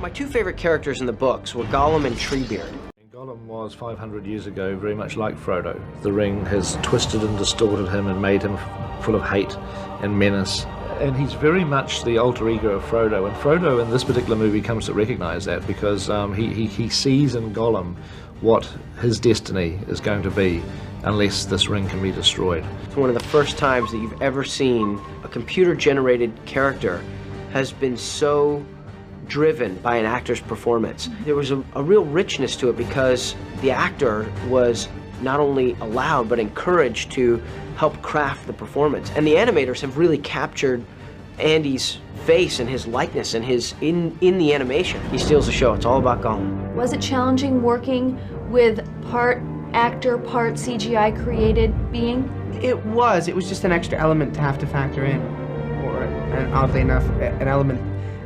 My two favorite characters in the books were Gollum and Treebeard. Gollum was 500 years ago very much like Frodo. The ring has twisted and distorted him and made him full of hate and menace. And he's very much the alter ego of Frodo. And Frodo in this particular movie comes to recognize that because he sees in Gollum what his destiny is going to be unless this ring can be destroyed. It's one of the first times that you've ever seen a computer-generated character has been so driven by an actor's performance. There was a real richness to it because the actor was not only allowed but encouraged to help craft the performance. And the animators have really captured Andy's face and his likeness and his in the animation. He steals the show. It's all about Gollum. Was it challenging working with part actor, part CGI created being? It was just an extra element to have to factor in, or and oddly enough,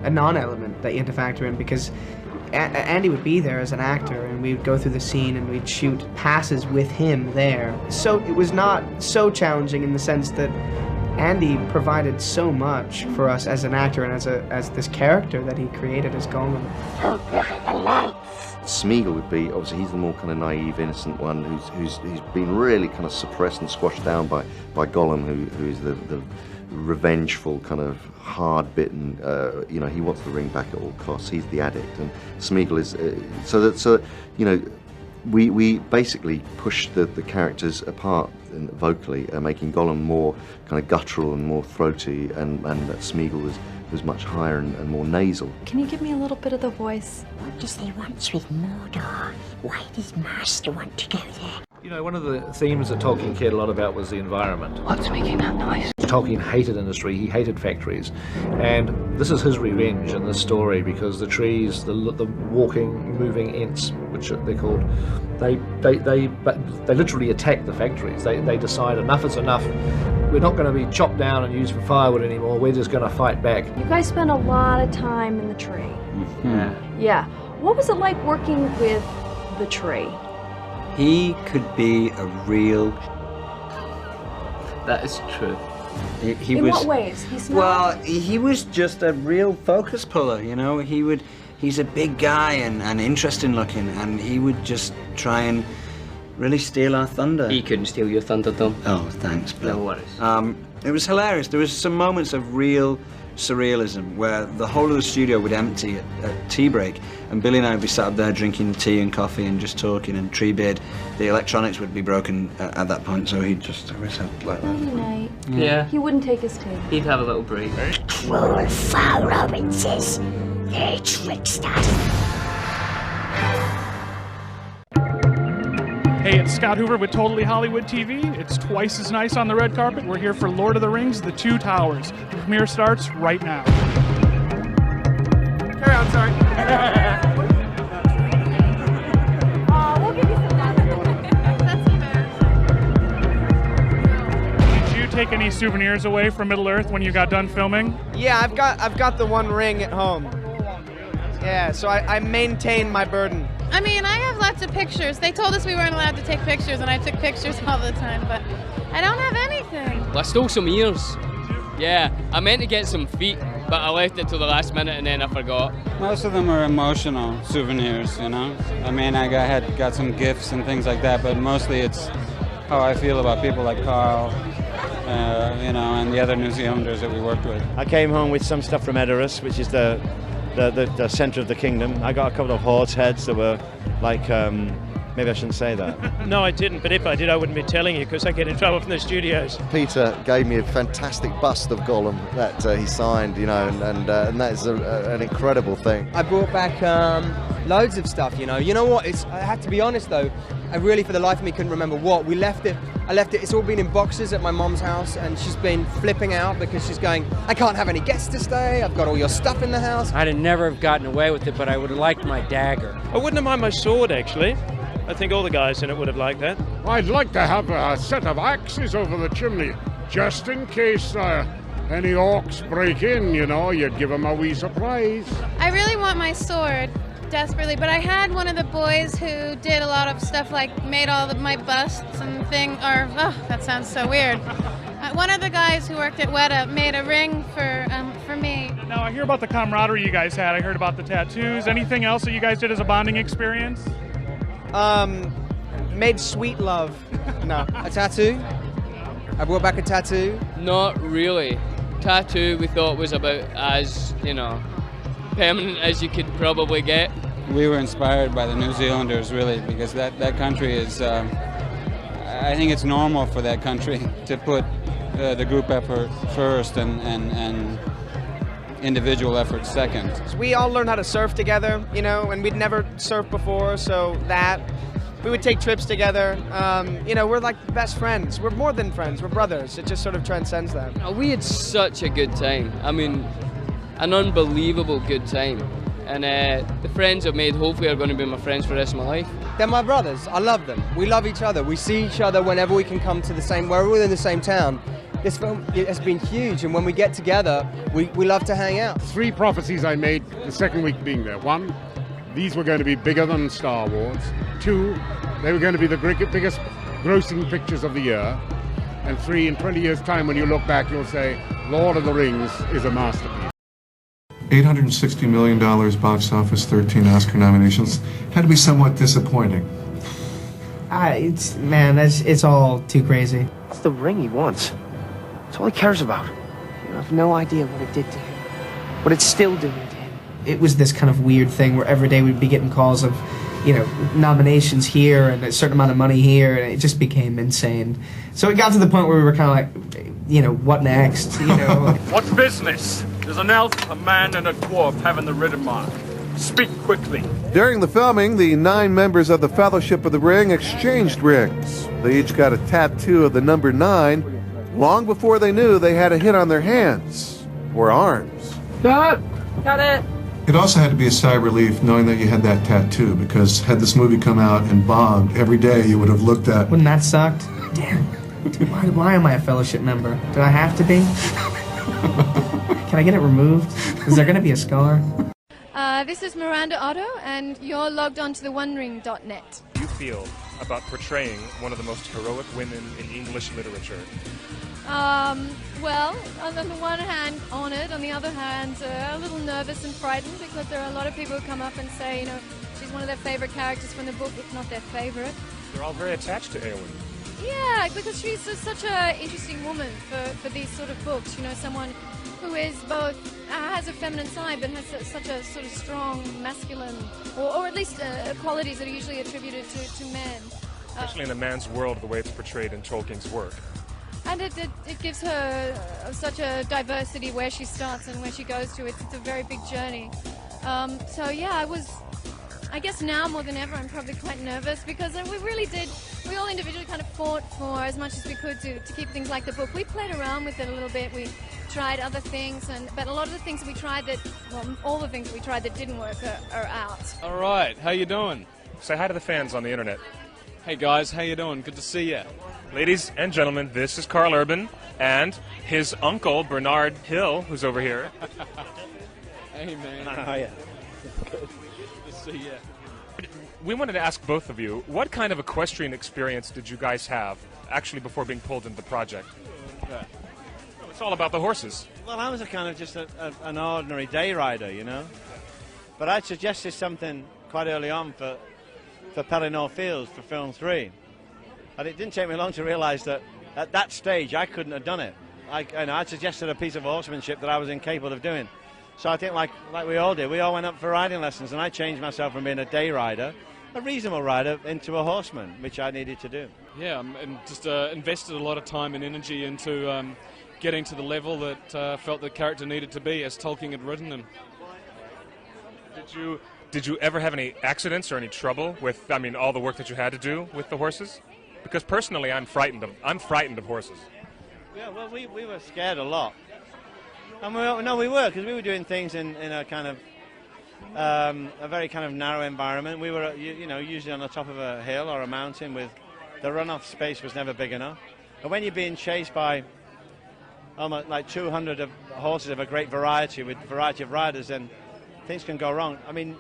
a non-element that you had to factor in, because Andy would be there as an actor and we'd go through the scene and we'd shoot passes with him there. So it was not so challenging in the sense that Andy provided so much for us as an actor and as this character that he created as Gollum. Smeagol would be, obviously he's the more kind of naive, innocent one who's been really kind of suppressed and squashed down by Gollum, who is the revengeful, kind of hard-bitten, you know, he wants the ring back at all costs. He's the addict, and Smeagol is so you know, we basically pushed the characters apart vocally, making Gollum more kind of guttural and more throaty, and Smeagol was much higher and more nasal. Can you give me a little bit of the voice? What does he want with Mordor? Why does Master want to go there? You know, one of the themes that Tolkien cared a lot about was the environment. What's making that noise? Tolkien hated industry, he hated factories. And this is his revenge in this story, because the trees, the walking, moving ents, which they're called, they literally attack the factories. They decide enough is enough. We're not going to be chopped down and used for firewood anymore. We're just going to fight back. You guys spend a lot of time in the tree. Mm-hmm. Yeah. What was it like working with the tree? He could be a real... That is true. He in was, what ways? He smelled? well, he was just a real focus puller, you know. He's a big guy and interesting looking, and he would just try and really steal our thunder. He couldn't steal your thunder, though. Oh, thanks, Bill. No worries. It was hilarious. There was some moments of real surrealism where the whole of the studio would empty at tea break, and Billy and I would be sat up there drinking tea and coffee and just talking, and Treebeard, the electronics would be broken at that point, so he'd just always have like that. Nighty night. Yeah. He wouldn't take his tea. He'd have a little break. Cruel Frodo says they tricked us. Hey, it's Scott Hoover with Totally Hollywood TV. It's twice as nice on the red carpet. We're here for Lord of the Rings, The Two Towers. The premiere starts right now. Carry on, sorry. We'll give you some That's embarrassing. Did you take any souvenirs away from Middle Earth when you got done filming? Yeah, I've got the one ring at home. Yeah, so I maintain my burden. I mean, I have lots of pictures. They told us we weren't allowed to take pictures, and I took pictures all the time, but I don't have anything. Well, I stole some ears. Yeah, I meant to get some feet, but I left it till the last minute and then I forgot. Most of them are emotional souvenirs, you know? I mean, I got some gifts and things like that, but mostly it's how I feel about people like Carl, you know, and the other New Zealanders that we worked with. I came home with some stuff from Edoras, which is the centre of the kingdom. I got a couple of horse heads that were like, maybe I shouldn't say that. No, I didn't, but if I did, I wouldn't be telling you because I get in trouble from the studios. Peter gave me a fantastic bust of Gollum that he signed, you know, and that is an incredible thing. I brought back loads of stuff, you know. You know what? I have to be honest though. I really, for the life of me, couldn't remember what. I left it. It's all been in boxes at my mom's house, and she's been flipping out because she's going, I can't have any guests to stay. I've got all your stuff in the house. I'd never have gotten away with it, but I would have liked my dagger. I wouldn't have mind my sword, actually. I think all the guys in it would have liked that. I'd like to have a set of axes over the chimney, just in case any orcs break in, you know, you'd give them a wee surprise. I really want my sword, desperately, but I had one of the boys who did a lot of stuff, like made all of my busts and that sounds so weird. One of the guys who worked at Weta made a ring for me. Now, I hear about the camaraderie you guys had. I heard about the tattoos. Anything else that you guys did as a bonding experience? Made sweet love. No. A tattoo? I brought back a tattoo. Not really. Tattoo we thought was about as, permanent as you could probably get. We were inspired by the New Zealanders, really, because that country is, I think it's normal for that country to put the group effort first and individual effort second. We all learned how to surf together, and we'd never surfed before, so we would take trips together. We're like best friends. We're more than friends, we're brothers. It just sort of transcends that. We had such a good time. I mean, an unbelievable good time. And the friends I've made hopefully are going to be my friends for the rest of my life. They're my brothers. I love them. We love each other. We see each other whenever we can come to we're all in the same town. This film has been huge, and when we get together, we love to hang out. 3 prophecies I made the second week being there. 1, these were going to be bigger than Star Wars. 2, they were going to be the biggest grossing pictures of the year. And 3, in 20 years' time, when you look back, you'll say, Lord of the Rings is a masterpiece. $860 million box office, 13 Oscar nominations. Had to be somewhat disappointing. It's all too crazy. It's the ring he wants. It's all he cares about. You have no idea what it did to him. What it's still doing to him. It was this kind of weird thing where every day we'd be getting calls of, nominations here and a certain amount of money here, and it just became insane. So it got to the point where we were kind of like, what next? What business? There's an elf, a man, and a dwarf having the Riddermark. Speak quickly. During the filming, the 9 members of the Fellowship of the Ring exchanged rings. They each got a tattoo of the number 9 long before they knew they had a hit on their hands or arms. Got it. It also had to be a sigh of relief knowing that you had that tattoo, because had this movie come out and bombed, every day you would have looked at... Wouldn't that sucked? Damn. Dude, why am I a Fellowship member? Do I have to be? Can I get it removed? Is there going to be a scar? This is Miranda Otto, and you're logged on to the OneRing.net. You feel about portraying one of the most heroic women in English literature? Well, on the one hand, honoured. On the other hand, a little nervous and frightened, because there are a lot of people who come up and say, she's one of their favourite characters from the book, if not their favourite. They're all very attached to Éowyn. Yeah, because she's such an interesting woman for these sort of books. Someone who is both has a feminine side, but has such a sort of strong masculine, or at least qualities that are usually attributed to men. Especially in the man's world, the way it's portrayed in Tolkien's work. And it gives her such a diversity where she starts and where she goes to. It's a very big journey. So yeah, I guess now more than ever I'm probably quite nervous, because we all individually kind of fought for as much as we could to keep things like the book. We played around with it a little bit. We tried other things, but a lot of the things that we tried all the things that we tried that didn't work are out. All right, how you doing? Say hi to the fans on the internet. Hey guys, how you doing? Good to see you. Ladies and gentlemen, this is Carl Urban and his uncle, Bernard Hill, who's over here. Hey man. How are you? Good to see you. We wanted to ask both of you, what kind of equestrian experience did you guys have, actually, before being pulled into the project? It's all about the horses. Well, I was just an ordinary day rider, But I suggested something quite early on for Pellinore Fields for film 3. And it didn't take me long to realise that at that stage I couldn't have done it. I suggested a piece of horsemanship that I was incapable of doing. So I think like we all did, we all went up for riding lessons, and I changed myself from being a day rider, a reasonable rider, into a horseman, which I needed to do. Yeah, and just invested a lot of time and energy into getting to the level that felt the character needed to be as Tolkien had written him. Did you ever have any accidents or any trouble with, all the work that you had to do with the horses? Because personally, I'm frightened of horses. Yeah, well, we were scared a lot. And we were, because we were doing things in a kind of a very kind of narrow environment. We were, usually on the top of a hill or a mountain, with the runoff space was never big enough. And when you're being chased by almost like 200 horses of a great variety, with a variety of riders, then things can go wrong.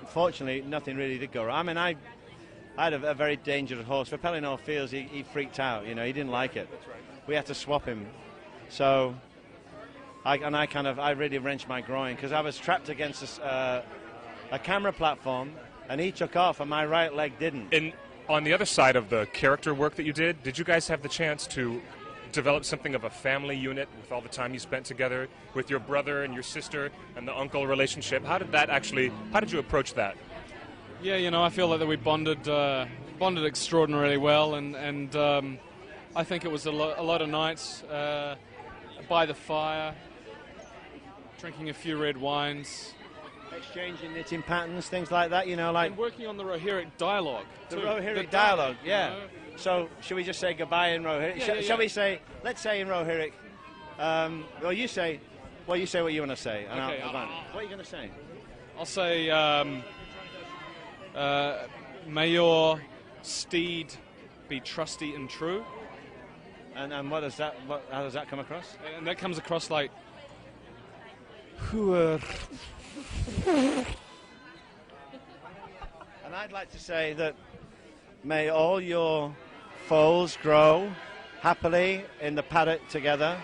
Fortunately, nothing really did go wrong. I had a very dangerous horse. For Pellinore Fields, he freaked out. He didn't like it. We had to swap him. So I really wrenched my groin because I was trapped against a camera platform, and he took off, and my right leg didn't. And on the other side of the character work that you did you guys have the chance to develop something of a family unit with all the time you spent together with your brother and your sister and the uncle relationship? How did you approach that? Yeah, you know, I feel like that we bonded extraordinarily well, and I think it was a lot of nights by the fire, drinking a few red wines, exchanging knitting patterns, things like that, you know, like... And working on the Rohirric dialogue. The Rohirric dialogue, yeah. You know? So, should we just say goodbye in Rohirric? Shall we say, let's say in Rohirric, well, you say what you want to say. And okay, what are you going to say? I'll say, may your steed be trusty and true. And how does that come across? And that comes across like... And I'd like to say that may all your foals grow happily in the paddock together,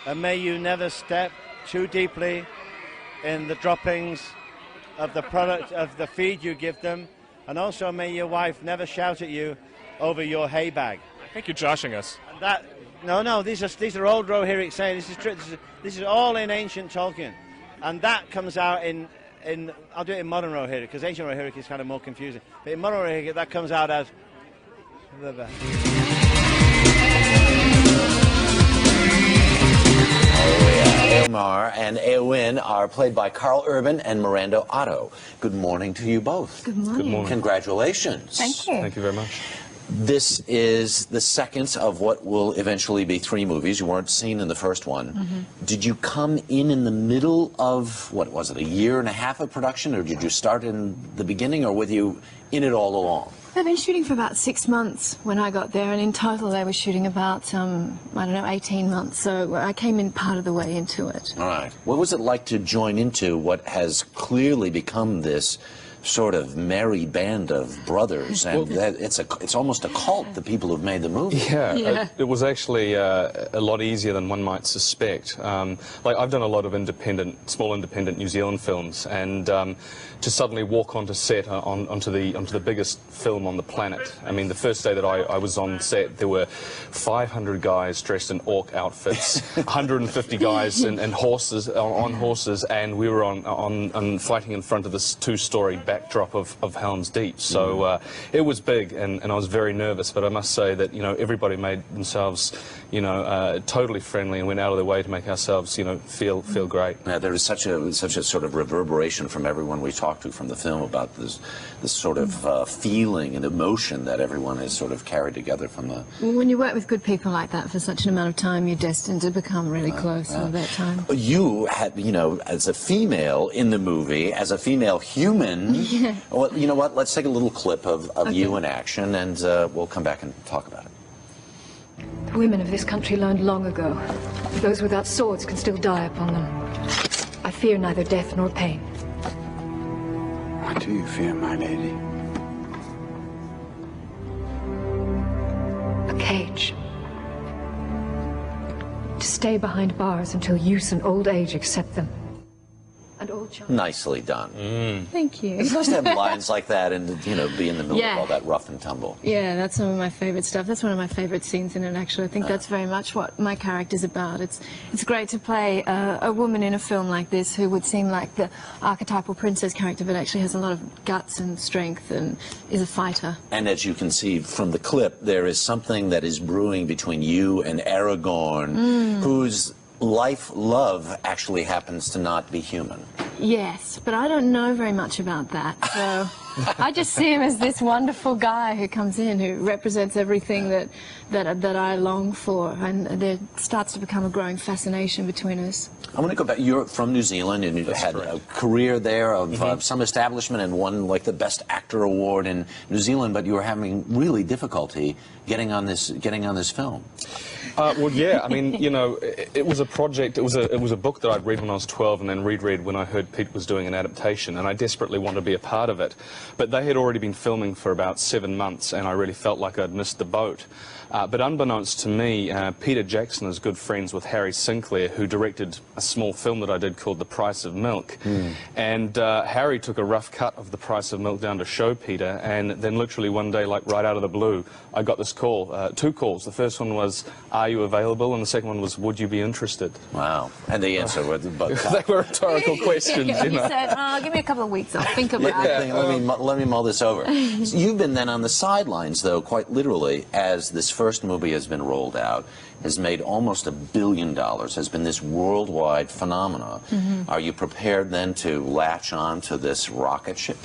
and may you never step too deeply in the droppings of the product of the feed you give them, and also may your wife never shout at you over your hay bag. I think you're joshing us. No, these are old Rohirric sayings. This is all in ancient Tolkien, and that comes out in I'll do it in modern Rohirric because ancient Rohirric is kind of more confusing. But in modern Rohirric, that comes out as. Éomer and Éowyn are played by Carl Urban and Miranda Otto. Good morning to you both. Good morning. Good morning. Congratulations. Thank you. Thank you very much. This is the second of what will eventually be 3 movies. You weren't seen in the first one. Mm-hmm. Did you come in the middle of, what was it, a year and a half of production, or did you start in the beginning, or were you in it all along? They've been shooting for about 6 months when I got there, and in total they were shooting about, I don't know, 18 months. So I came in part of the way into it. All right. What was it like to join into what has clearly become this sort of merry band of brothers, and it's almost a cult, the people who've made the movie. Yeah. It was actually a lot easier than one might suspect. Like, I've done a lot of small independent New Zealand films, and to suddenly walk onto set onto the biggest film on the planet. I mean, the first day that I was on set, there were 500 guys dressed in orc outfits, 150 guys in horses on horses, and we were on fighting in front of this 2-story backdrop of Helm's Deep. So it was big, and I was very nervous, but I must say that, you know, everybody made themselves, you know, totally friendly and went out of their way to make ourselves, you know, feel great. Yeah, there is such a sort of reverberation from everyone we talked to from the film about this sort of feeling and emotion that everyone has sort of carried together from the... When you work with good people like that for such an amount of time, you're destined to become really close all that time. You had, you know, as a female in the movie, as a female human, well, you know what, let's take a little clip of you in action, and we'll come back and talk about it. The women of this country learned long ago that those without swords can still die upon them. I fear neither death nor pain. What do you fear, my lady? A cage. To stay behind bars until use and old age accept them. And old children. Nicely done. Thank you. It's nice to have lines like that and, you know, be in the middle of all that rough and tumble. Yeah, that's some of my favorite stuff. That's one of my favorite scenes in it, actually. I think that's very much what my character's about. It's great to play a woman in a film like this who would seem like the archetypal princess character, but actually has a lot of guts and strength and is a fighter. And as you can see from the clip, there is something that is brewing between you and Aragorn, whose love actually happens to not be human. Yes, but I don't know very much about that, so I just see him as this wonderful guy who comes in, who represents everything that I long for, and there starts to become a growing fascination between us. I want to go back. You're from New Zealand, and you've had a career there of some establishment, and won like the Best Actor award in New Zealand. But you were having really difficulty getting on this film. Well, yeah. I mean, you know, it was a project. It was a book that I'd read when I was 12, and then reread when I heard Pete was doing an adaptation, and I desperately wanted to be a part of it. But they had already been filming for about 7 months, and I really felt like I'd missed the boat. But unbeknownst to me, Peter Jackson is good friends with Harry Sinclair, who directed a small film that I did called The Price of Milk. And Harry took a rough cut of The Price of Milk down to show Peter, and then literally one day, like right out of the blue, I got this call, 2 calls. The first one was, "Are you available?" And the second one was, "Would you be interested?" Wow. And the answer was... They were rhetorical questions, you know. You said, give me a couple of weeks, I'll think about it. Let me mull this over. So you've been then on the sidelines, though, quite literally, as this first movie has been rolled out, has made almost $1 billion, has been this worldwide phenomena. Are you prepared then to latch on to this rocket ship?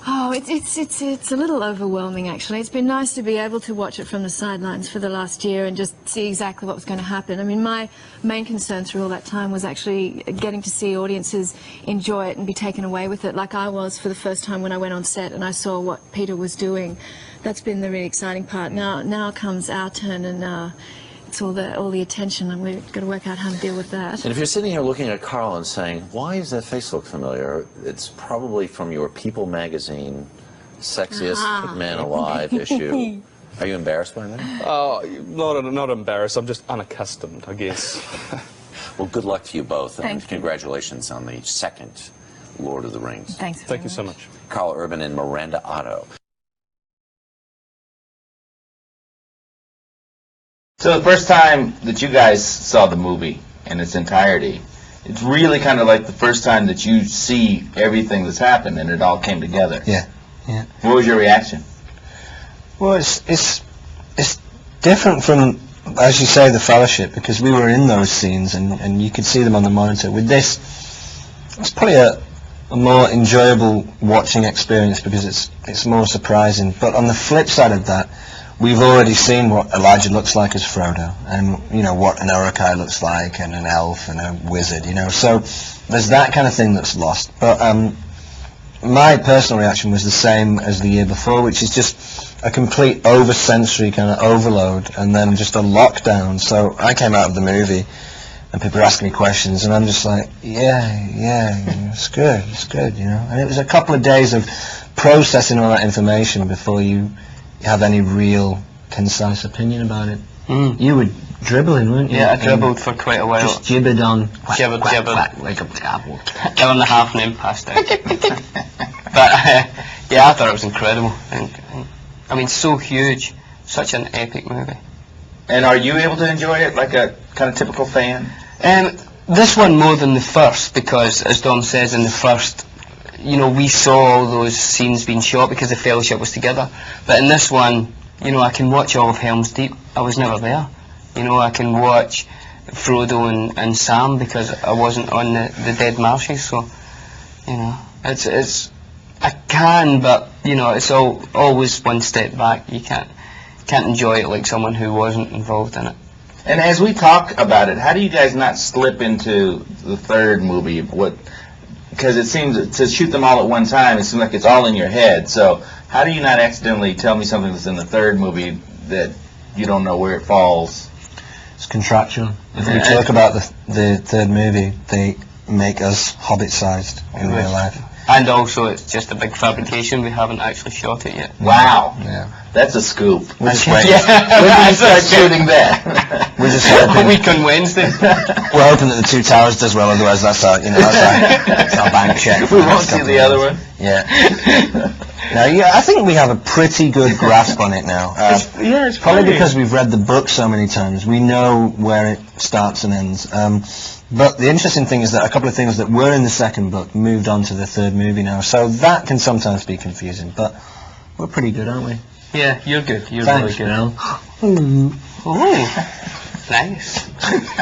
Oh, it's a little overwhelming, actually. It's been nice to be able to watch it from the sidelines for the last year and just see exactly what was going to happen. I mean, my main concern through all that time was actually getting to see audiences enjoy it and be taken away with it, like I was for the first time when I went on set and I saw what Peter was doing. That's been the really exciting part. Now comes our turn, and it's all the attention, and we've got to work out how to deal with that. And if you're sitting here looking at Carl and saying, "Why does that face look familiar?" It's probably from your People magazine Sexiest Man Alive issue. Are you embarrassed by that? Oh, not embarrassed. I'm just unaccustomed, I guess. Well, good luck to you both, and Thank you. congratulations on the second Lord of the Rings. Thanks. Thank you so much. Carl Urban and Miranda Otto. So the first time that you guys saw the movie in its entirety, it's really kind of like the first time that you see everything that's happened and it all came together. Yeah, yeah. What was your reaction? Well, it's different from, as you say, the Fellowship, because we were in those scenes and you could see them on the monitor. With this, it's probably a more enjoyable watching experience because it's more surprising. But on the flip side of that, we've already seen what Elijah looks like as Frodo, and you know what an Uruk-hai looks like, and an elf, and a wizard. You know, so there's that kind of thing that's lost. But my personal reaction was the same as the year before, which is just a complete over-sensory kind of overload, and then just a lockdown. So I came out of the movie, and people were asking me questions, and I'm just like, yeah, it's good, you know. And it was a couple of days of processing all that information before you have any real concise opinion about it. You were dribbling, weren't you? Yeah, I dribbled for quite a while. Just gibbered on. Gibbered. Like a dabble. Give him the half name passed out. But yeah, I thought it was incredible. I mean, so huge, such an epic movie. And are you able to enjoy it like a kind of typical fan? This one more than the first, because as Dom says, in the first, you know, we saw all those scenes being shot because the Fellowship was together. But in this one, you know, I can watch all of Helm's Deep. I was never there. You know, I can watch Frodo and Sam because I wasn't on the Dead Marshes. So, you know, I can, but you know, it's always one step back. You can't enjoy it like someone who wasn't involved in it. And as we talk about it, how do you guys not slip into the third movie? Because it seems to shoot them all at one time, it seems like it's all in your head. So how do you not accidentally tell me something that's in the third movie that you don't know where it falls? It's contractual. If we talk about the third movie, they make us Hobbit-sized in real life. And also, it's just a big fabrication. We haven't actually shot it yet. Wow. Yeah. That's a scoop. We're just waiting. When do you start shooting that? We're just hoping. A week on Wednesday. We're hoping that the Two Towers does well. Otherwise, that's our bank check. We won't see the other one. Yeah. Now, yeah, I think we have a pretty good grasp on it now. It's probably because we've read the book so many times. We know where it starts and ends. But the interesting thing is that a couple of things that were in the second book moved on to the third movie now. So that can sometimes be confusing. But we're pretty good, aren't we? Yeah, you're good. You're Thanks, really good. Mel. Oh, nice.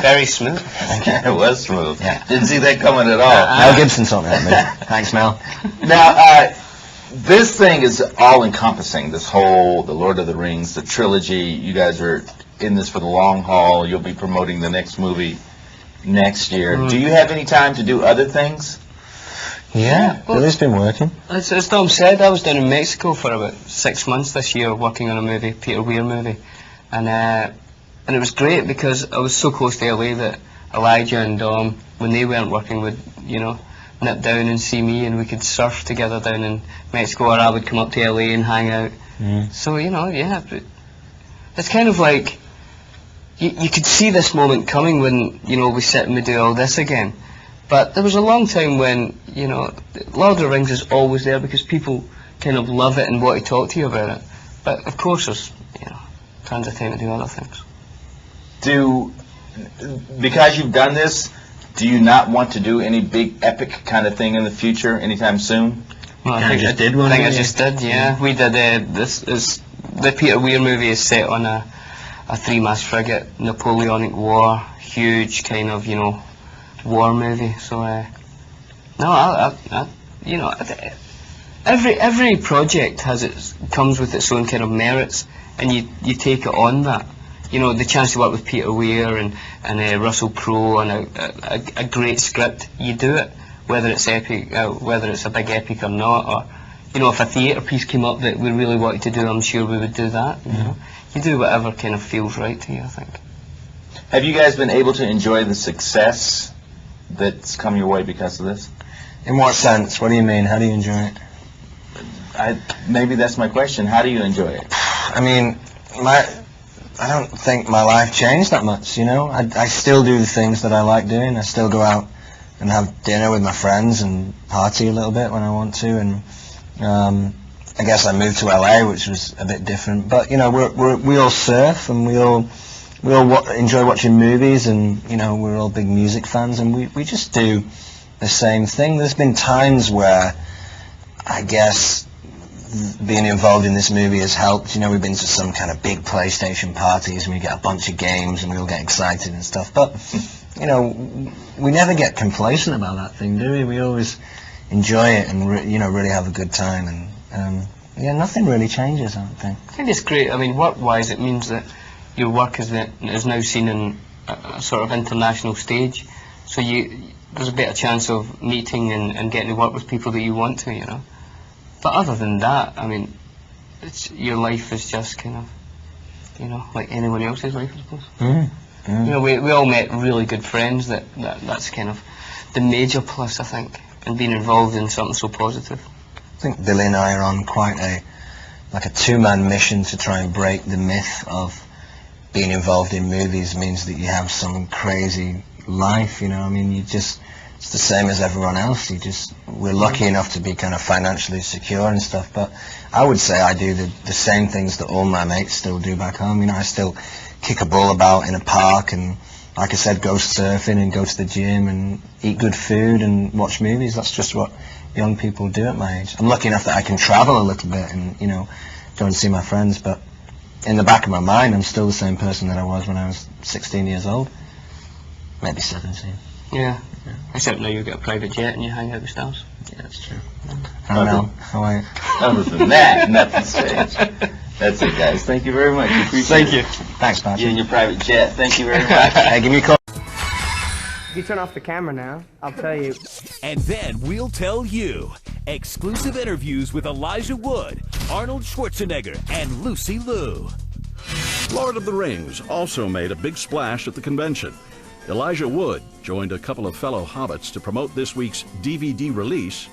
Very smooth. Thank you. It was smooth. Yeah. Didn't see that coming at all. Mel Gibson taught me that, mate. Thanks, Mel. Now, this thing is all-encompassing, the Lord of the Rings, the trilogy. You guys are in this for the long haul. You'll be promoting the next movie next year. Do you have any time to do other things? Yeah, Billy's been working. As Dom said, I was down in Mexico for about 6 months this year working on a movie, Peter Weir movie. And it was great because I was so close to LA that Elijah and Dom, when they weren't working, would, you know, nip down and see me, and we could surf together down in Mexico, or I would come up to LA and hang out. So, you know, yeah, but it's kind of like, you could see this moment coming when, you know, we sit and we do all this again. But there was a long time when, you know, Lord of the Rings is always there because people kind of love it and want to talk to you about it. But of course there's, you know, tons of time to do other things. Because you've done this, do you not want to do any big epic kind of thing in the future anytime soon? Well, I think I did one. I think I just did, yeah. We did, the Peter Weir movie is set on a three-mast frigate, Napoleonic War, huge kind of, you know, war movie. So, no, you know, every project comes with its own kind of merits, and you take it on that. You know, the chance to work with Peter Weir and Russell Crowe and a great script, you do it, whether it's epic, whether it's a big epic or not, or, you know, if a theatre piece came up that we really wanted to do, I'm sure we would do that. You know, you do whatever kind of feels right to you, I think. Have you guys been able to enjoy the success that's come your way because of this? In what sense? What do you mean? How do you enjoy it? Maybe that's my question. How do you enjoy it? I mean, I don't think my life changed that much, you know. I still do the things that I like doing. I still go out and have dinner with my friends and party a little bit when I want to. And I guess I moved to LA, which was a bit different. But you know, we all surf and we all enjoy watching movies, and you know, we're all big music fans, and we just do the same thing. There's been times where I guess being involved in this movie has helped. You know, we've been to some kind of big PlayStation parties and we get a bunch of games and we all get excited and stuff. But, you know, we never get complacent about that thing, do we? We always enjoy it and, you know, really have a good time. And, yeah, nothing really changes, I don't think. I think it's great. I mean, work-wise, it means that your work is now seen in a sort of international stage. So there's a better chance of meeting and getting to work with people that you want to, you know. But other than that, I mean, your life is just kind of, you know, like anyone else's life, I suppose. You know, we all met really good friends. That's kind of the major plus, I think, in being involved in something so positive. I think Billy and I are on quite a two-man mission to try and break the myth of being involved in movies means that you have some crazy life, you know. I mean, it's the same as everyone else. We're lucky enough to be kind of financially secure and stuff, but I would say I do the same things that all my mates still do back home. You know, I still kick a ball about in a park and, like I said, go surfing and go to the gym and eat good food and watch movies. That's just what young people do at my age. I'm lucky enough that I can travel a little bit and, you know, go and see my friends, but in the back of my mind, I'm still the same person that I was when I was 16 years old. Maybe 17. Yeah. Except now you get a private jet and you hang out with stars. Yeah, that's true. I don't know. Other than that, nothing's changed. That's it, guys. Thank you very much. Thank you. Thanks, Patrick. You and your private jet. Thank you very much. Hey, give me a call. If you turn off the camera now, I'll tell you. And then we'll tell you. Exclusive interviews with Elijah Wood, Arnold Schwarzenegger, and Lucy Liu. Lord of the Rings also made a big splash at the convention. Elijah Wood joined a couple of fellow hobbits to promote this week's DVD release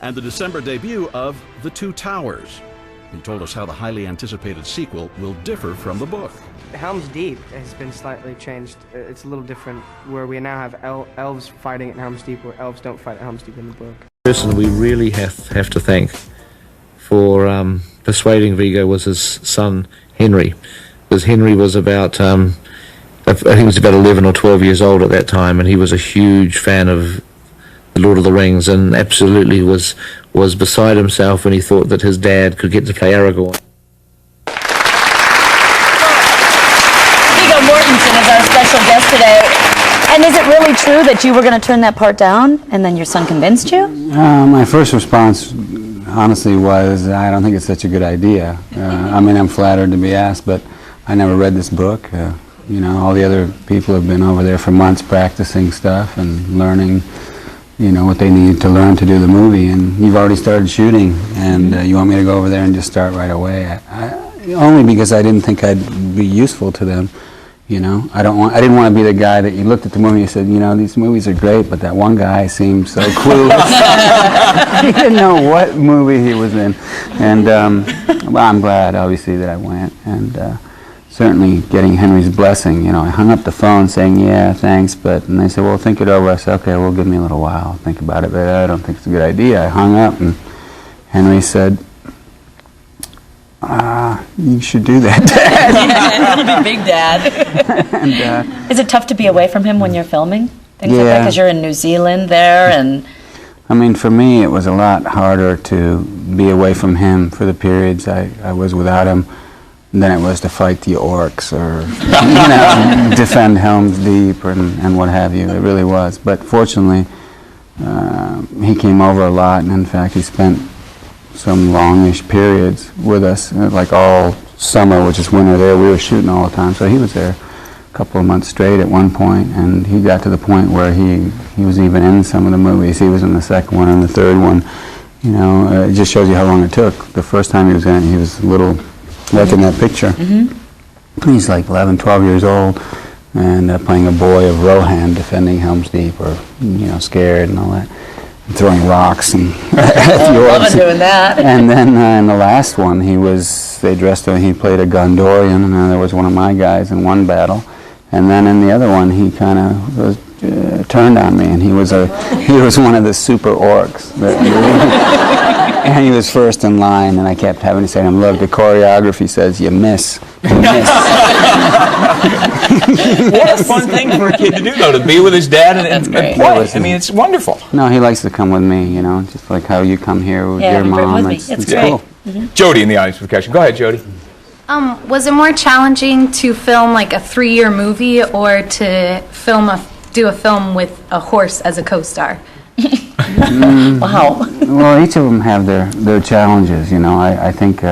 and the December debut of The Two Towers. He told us how the highly anticipated sequel will differ from the book. Helm's Deep has been slightly changed. It's a little different, where we now have elves fighting at Helm's Deep, where elves don't fight at Helm's Deep in the book. The person we really have to thank for persuading Viggo was his son Henry, because Henry was about I think he was about 11 or 12 years old at that time, and he was a huge fan of The Lord of the Rings, and absolutely was beside himself when he thought that his dad could get to play Aragorn. Viggo Mortensen is our special guest today. And is it really true that you were going to turn that part down, and then your son convinced you? My first response, honestly, was I don't think it's such a good idea. I mean, I'm flattered to be asked, but I never read this book. You know, all the other people have been over there for months practicing stuff and learning, you know, what they need to learn to do the movie. And you've already started shooting, and you want me to go over there and just start right away. Only because I didn't think I'd be useful to them. You know, I didn't want to be the guy that you looked at the movie and you said, you know, these movies are great, but that one guy seemed so clueless. He didn't know what movie he was in. And well, I'm glad, obviously, that I went. And certainly getting Henry's blessing, you know, I hung up the phone saying, yeah, thanks, and they said, well, think it over. I said, okay, well, give me a little while. I'll think about it, but I don't think it's a good idea. I hung up, and Henry said, you should do that, Dad. You're gonna be big dad. And, is it tough to be away from him when you're filming things like that? Yeah. Because you're in New Zealand there, and I mean, for me, it was a lot harder to be away from him for the periods I was without him than it was to fight the orcs or, you know, defend Helm's Deep and what have you. It really was. But fortunately, he came over a lot, and in fact, he spent some longish periods with us, like all summer, which is winter there. We were shooting all the time, so he was there a couple of months straight at one point, and he got to the point where he was even in some of the movies. He was in the second one and the third one. You know, it just shows you how long it took. The first time he was in it, he was little, like in that picture. He's like 11, 12 years old, and playing a boy of Rohan, defending Helm's Deep, or, you know, scared and all that. Throwing rocks and at the orcs. Loving doing that. And then in the last one, they dressed him. He played a Gondorian, and there was one of my guys in one battle. And then in the other one, he kind of was turned on me, and he was one of the super orcs. And he was first in line, and I kept having to say to him, "Look, the choreography says you miss." You miss. What a fun thing for a kid to do, though, to be with his dad and play. I mean, it's wonderful. No, he likes to come with me, you know, just like how you come here with your mom. It's cool. Jody in the audience with a question. Go ahead, Jody. Was it more challenging to film like a 3-year movie or to do a film with a horse as a co-star? Wow. Well, each of them have their challenges, you know. I think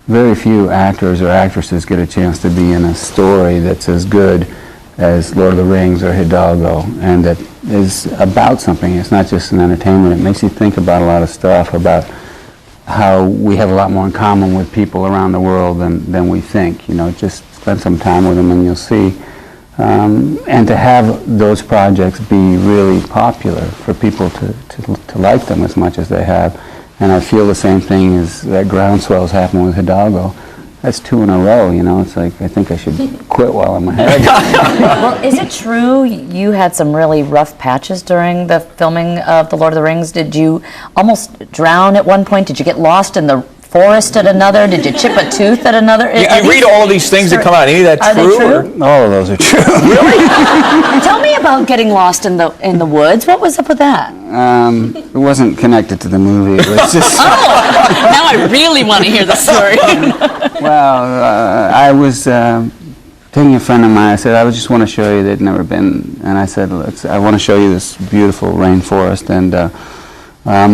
very few actors or actresses get a chance to be in a story that's as good as Lord of the Rings or Hidalgo, and that is about something. It's not just an entertainment. It makes you think about a lot of stuff, about how we have a lot more in common with people around the world than we think. You know, just spend some time with them and you'll see. And to have those projects be really popular for people to like them as much as they have. And I feel the same thing as that groundswell has happened with Hidalgo. That's 2 in a row, you know. It's like, I think I should quit while I'm ahead. Well, is it true you had some really rough patches during the filming of The Lord of the Rings? Did you almost drown at one point? Did you get lost in the forest at another? Did you chip a tooth at another? You read all these things that come out. Any of that true? Are they true? All of those are true. Really? Tell me about getting lost in the woods. What was up with that? It wasn't connected to the movie. It was just... Now I really want to hear the story. Well, I was taking a friend of mine. I said, I just want to show you they'd never been. And I said, I want to show you this beautiful rainforest. And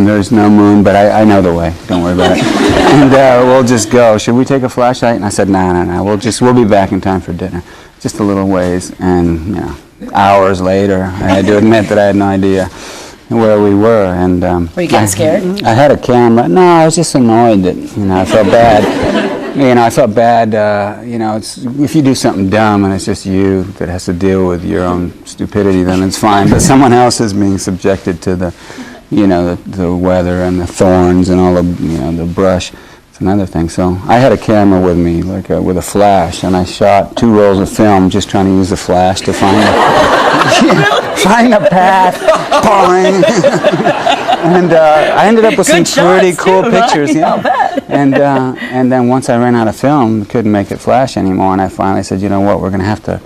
there's no moon, but I know the way. Don't worry about it. And we'll just go. Should we take a flashlight? And I said, no. We'll be back in time for dinner. Just a little ways. And, you know, hours later, I had to admit that I had no idea where we were. And were you getting scared? I had a camera. No, I was just annoyed that, you know, I felt bad. You know, I felt bad. You know, it's, if you do something dumb and it's just you that has to deal with your own stupidity, then it's fine. But someone else is being subjected to the, you know, the weather and the thorns and all the, you know, the brush. It's another thing. So I had a camera with me, like with a flash, and I shot 2 rolls of film just trying to use the flash to find find a path. And I ended up with Good some pretty shots, cool too, right? pictures. Yeah. I'll bet. And then once I ran out of film, couldn't make it flash anymore, and I finally said, you know what, we're going to have to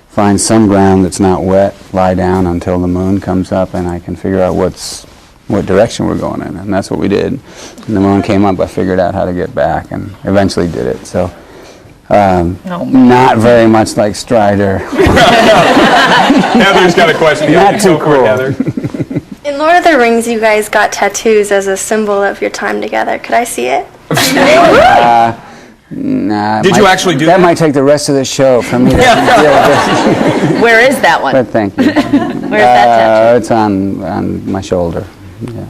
find some ground that's not wet, lie down until the moon comes up, and I can figure out what direction we're going in, and that's what we did. And the moon came up, I figured out how to get back, and eventually did it. So, not very much like Strider. Heather's got a question. Not too cool. Heather. In Lord of the Rings, you guys got tattoos as a symbol of your time together. Could I see it? Nah. Did you actually do that? That might take the rest of the show for me to Where is that one? But thank you. Where's that tattoo? It's on my shoulder. Yeah.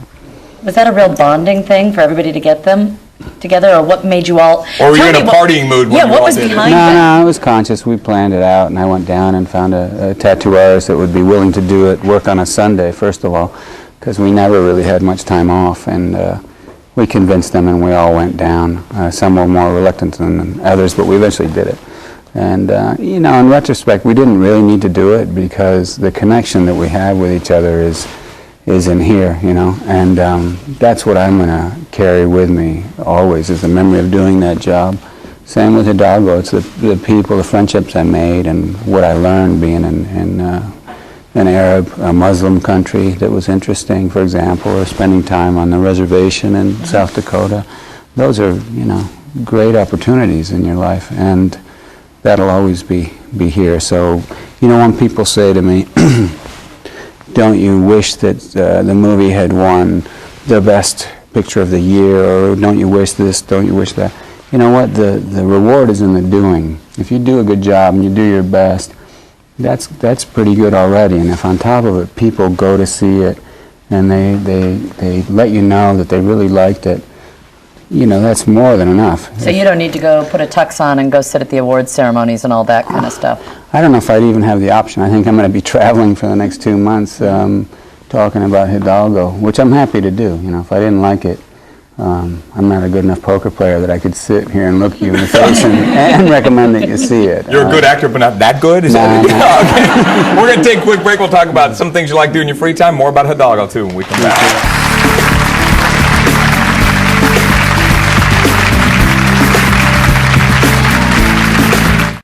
Was that a real bonding thing for everybody to get them? together, or what made you all? Or were you Tell in me a what- partying mood when Yeah, you what all was did it? behind that? No, it was conscious. We planned it out, and I went down and found a tattoo artist that would be willing to do it, work on a Sunday, first of all, because we never really had much time off, and we convinced them, and we all went down. Some were more reluctant than others, but we eventually did it. And, you know, in retrospect, we didn't really need to do it because the connection that we have with each other is in here, you know, and that's what I'm going to carry with me always, is the memory of doing that job. Same with Hidalgo. It's the people, the friendships I made, and what I learned being in an Arab, a Muslim country that was interesting, for example, or spending time on the reservation in South Dakota. Those are, you know, great opportunities in your life, and that'll always be here. So, you know, when people say to me, don't you wish that the movie had won the best picture of the year, or don't you wish this, don't you wish that? You know what, the reward is in the doing. If you do a good job and you do your best, that's pretty good already. And if on top of it people go to see it and they let you know that they really liked it, you know, that's more than enough. So you don't need to go put a tux on and go sit at the awards ceremonies and all that kind of stuff. I don't know if I'd even have the option. I think I'm going to be traveling for the next 2 months talking about Hidalgo, which I'm happy to do. You know, if I didn't like it, I'm not a good enough poker player that I could sit here and look you in the face and recommend that you see it. You're a good actor, but not that good? Is that okay. We're going to take a quick break. We'll talk about some things you like doing in your free time, more about Hidalgo, too, when we come back.